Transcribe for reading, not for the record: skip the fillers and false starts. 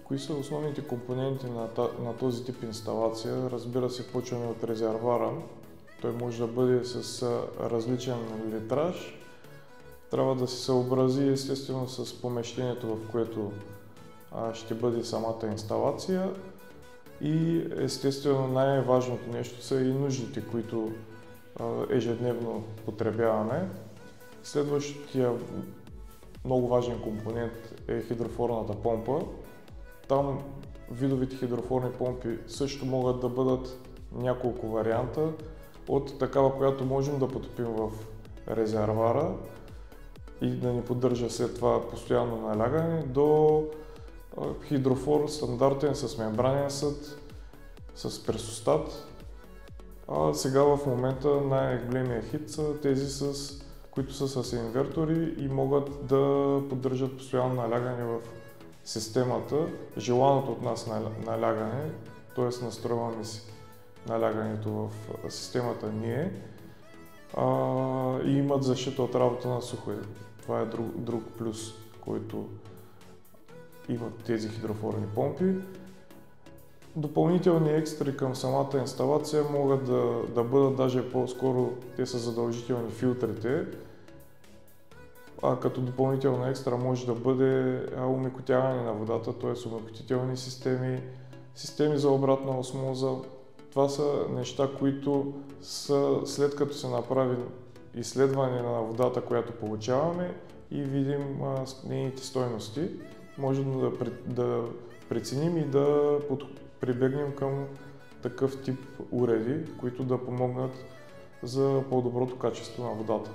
Кои са основните компоненти на този тип инсталация? Разбира се, почваме от резервоара. Той може да бъде с различен литраж. Трябва да се съобрази естествено с помещението, в което ще бъде самата инсталация. И естествено най-важното нещо са и нуждите, които ежедневно потребяваме. Следващия много важен компонент е хидрофорната помпа. Там видовите хидрофорни помпи също могат да бъдат няколко варианта. От такава, която можем да потопим в резервоара и да ни поддържа след това постоянно налягане, до хидрофор стандартен с мембранен съд, с пресостат. А сега в момента най-големия хит са тези, които са с инвертори и могат да поддържат постоянно налягане в системата, желаното от нас налягане, т.е. настройваме си налягането в системата ние, и имат защита от работа на сухо. Това е друг плюс, който имат тези хидрофорни помпи. Допълнителни екстри към самата инсталация могат да бъдат даже по-скоро, те са задължителни филтрите, като допълнителна екстра може да бъде омекотяване на водата, т.е. омекотителни системи, системи за обратна осмоза. Това са неща, които са след като се направи изследване на водата, която получаваме и видим нейните стойности, можем да преценим и да прибегнем към такъв тип уреди, които да помогнат за по-доброто качество на водата.